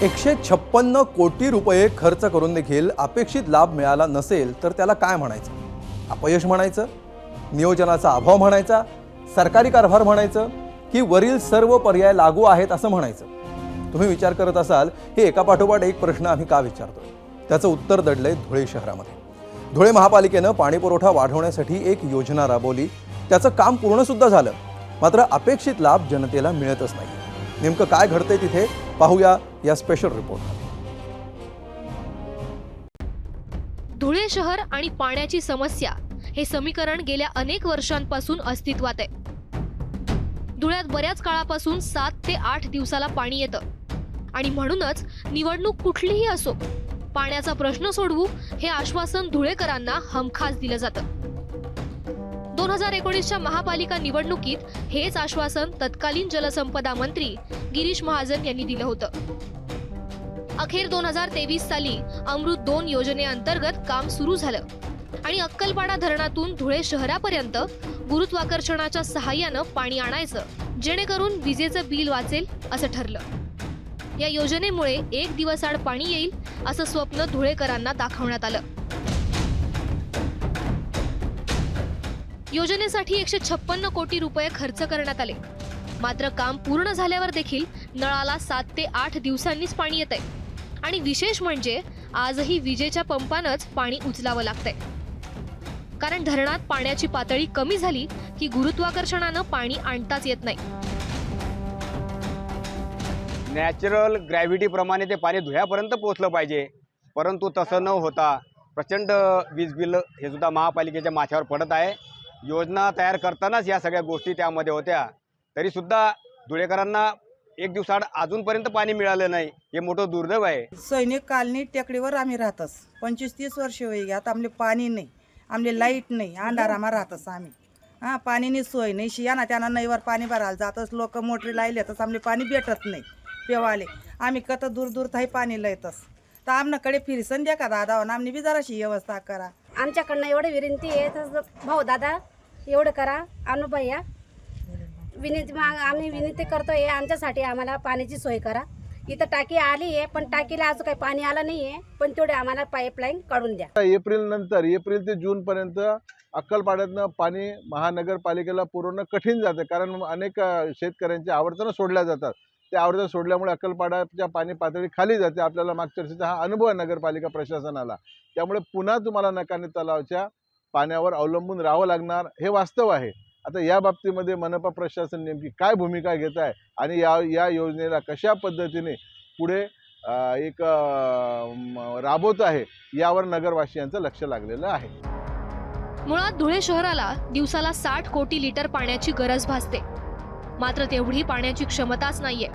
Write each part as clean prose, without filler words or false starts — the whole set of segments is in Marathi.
156 कोटी रुपये खर्च करून देखील अपेक्षित लाभ मिळाला नसेल तर त्याला काय म्हणायचं? अपयश म्हणायचं, नियोजनाचा अभाव म्हणायचा, सरकारी कारभार म्हणायचं की वरील सर्व पर्याय लागू आहेत असं म्हणायचं? तुम्ही विचार करत असाल हे एकापाठोपाठ एक प्रश्न आम्ही का विचारतोय? त्याचं उत्तर दडलंय धुळे शहरामध्ये. धुळे महापालिकेनं पाणी पुरवठा वाढवण्यासाठी एक योजना राबवली. त्याचं काम पूर्ण सुद्धा झालं, मात्र अपेक्षित लाभ जनतेला मिळतच नाही. नेमकं काय घडतंय तिथे पाहूया या स्पेशल रिपोर्टमध्ये. धुळे शहर आणि पाण्याची समस्या हे समीकरण गेल्या अनेक वर्षांपासून अस्तित्वात आहे. धुळ्यात बऱ्याच काळापासून 7 ते 8 दिवसाला पाणी येतं आणि म्हणूनच निवडणूक कुठलीही असो, पाण्याचा प्रश्न सोडवू हे आश्वासन धुळेकरांना हमखास दिलं जातं. 2019च्या महापालिका निवडणुकीत हेच आश्वासन तत्कालीन जलसंपदा मंत्री गिरीश महाजन यांनी दिलं होतं. अखेर 2023 साली अमृत 2 योजनेअंतर्गत काम सुरू झालं आणि अक्कलपाडा धरणातून धुळे शहरापर्यंत गुरुत्वाकर्षणाच्या सहाय्यानं पाणी आणायचं, जेणेकरून विजेचं बिल वाचेल असं ठरलं. या योजनेमुळे 1 दिवस आड पाणी येईल असं स्वप्न धुळेकरांना दाखवण्यात आलं. योजनेसाठी 156 कोटी रुपये खर्च करण्यात आले, मात्र काम पूर्ण झाल्यावर देखील नळाला 7 ते 8 दिवसांनीच पाणी येतंय आणि विशेष म्हणजे आजही विजेच्या पंपानंच पाणी उचलावं लागतंय. कारण धरणात पाण्याची पातळी कमी झाली की गुरुत्वाकर्षणानं पाणी आणताच येत नाही. नॅचरल ग्रॅव्हिटी प्रमाणे ते पाणी धुळ्यापर्यंत पोहोचलं पाहिजे, परंतु तसं न होता प्रचंड वीज बिल हे सुद्धा महापालिकेच्या माथ्यावर पडत आहे. योजना तयार करतानाच या सगळ्या गोष्टी त्यामध्ये होत्या, तरी सुद्धा धुळेकरांना 1 दिवसाआड अजूनपर्यंत पाणी मिळालं नाही, हे मोठं दुर्दैव आहे. सैनिक कॉलनी टेकडीवर आम्ही राहतस 25-30 वर्ष होई. आता आमले पाणी नाही, आमले लाईट नाही, अंधारामा राहतस आम्ही. पाणीनी सोय नाही, शियाना त्यांना नईवर पाणी भरायला जातच, लोक मोटरी लायले तर आमले पाणी भेटत नाही पेवाले. आम्ही कत दूर दूर थाई पाणी लयतस, तर आमनाकडे फिरसन द्या का दादा, आमनी बी जराशी व्यवस्था करा. आमच्याकडनं एवढी विनंती आहे, तर भाऊ दादा एवढं करा, अनुभया विनंती आम्ही विनंती करतोय, आमच्यासाठी आम्हाला पाण्याची सोय करा. इथं टाकी आली आहे, पण टाकीला अजून काही पाणी आलं नाही आहे, पण तेवढे आम्हाला पाईपलाईन काढून द्या. एप्रिल ते जून पर्यंत अक्कलपाड्यातनं पाणी महानगरपालिकेला पुरवणं कठीण जातं, कारण अनेक शेतकऱ्यांच्या आवर्तनं सोडल्या जातात. त्या आवर्तन सोडल्यामुळे अक्कलपाड्याच्या पाणी पातळी खाली जाते. आपल्याला मागच्या वर्षीचा हा अनुभव आहे नगरपालिका प्रशासनाला. त्यामुळे पुन्हा तुम्हाला नकाने तलावाच्या पाण्यावर अवलंबून राहावं लागणार, हे वास्तव आहे. आता या बाबतीमध्ये मनपा प्रशासन नेमकी काय भूमिका घेत आहे आणि या योजनेला कशा पद्धतीने पुढे राबवत आहे, यावर नगरवासियांचं लक्ष लागलेलं आहे. मुळात धुळे शहराला दिवसाला 60 कोटी लिटर पाण्याची गरज भासते, मात्र तेवढी पाण्याची क्षमताच नाहीये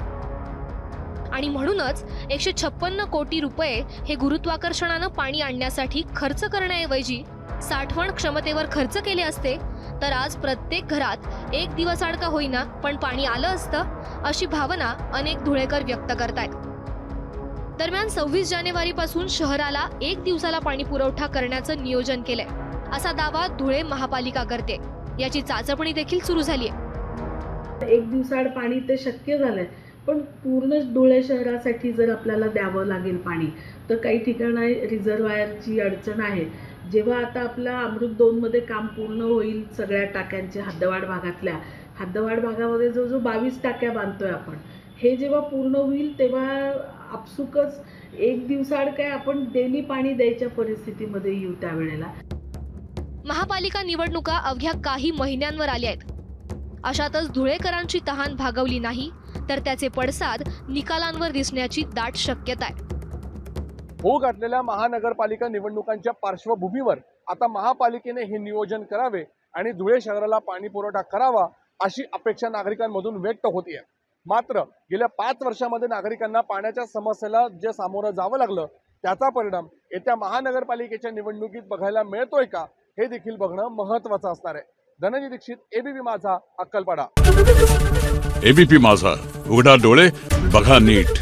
आणि म्हणूनच 156 कोटी रुपये हे गुरुत्वाकर्षणानं पाणी आणण्यासाठी खर्च करण्याऐवजी साठवण क्षमतेवर खर्च केले असते तर आज प्रत्येक घरात 1 दिवस आड का होईना पण पाणी आलं असतं, अशी भावना अनेक धुळेकर व्यक्त करतायत. दरम्यान 26 जानेवारीपासून शहराला 1 दिवसाला पाणी पुरवठा करण्याचं नियोजन केलंय, असा दावा धुळे महापालिका करते. याची चाचपणी देखील सुरू झालीय. 1 दिवसाआड पाणी ते शक्य झालंय, पण पूर्ण धुळे शहरासाठी जर आपल्याला द्यावं लागेल पाणी, तर काही ठिकाणी रिझर्वायरची अडचण आहे. जेव्हा आता आपला अमृत 2 मध्ये काम पूर्ण होईल, सगळ्या टाक्यांचे हद्दवाढ भागामध्ये जो 22 टाक्या बांधतोय आपण, हे जेव्हा पूर्ण होईल तेव्हा आपसुकच 1 दिवसाआड काय आपण डेली पाणी द्यायच्या परिस्थितीमध्ये येऊ. त्यावेळेला महापालिका निवडणुका अवघ्या काही महिन्यांवर आल्या आहेत. अशातच धुळेकरांची तहान भागवली नाही तर त्याचे पडसाद निकालांवर दिसण्याची दाट शक्यता आहे. होऊ घातलेल्या महानगरपालिका निवडणुकांच्या पार्श्वभूमीवर आता महापालिकेने हे नियोजन करावे आणि धुळे शहराला पाणी पुरवठा करावा, अशी अपेक्षा नागरिकांमधून व्यक्त होतीये. मात्र गेल्या 5 वर्षांमध्ये नागरिकांना पाण्याच्या समस्येला जे सामोरं जावं लागलं, त्याचा परिणाम येत्या महानगरपालिकेच्या निवडणुकीत बघायला मिळतोय का, हे देखील बघणं महत्त्वाचं असणार आहे. धनंजय दीक्षित, एबीपी माझा, अक्कलपाडा. एबीपी माझा, उघडा डोळे बघा नीट.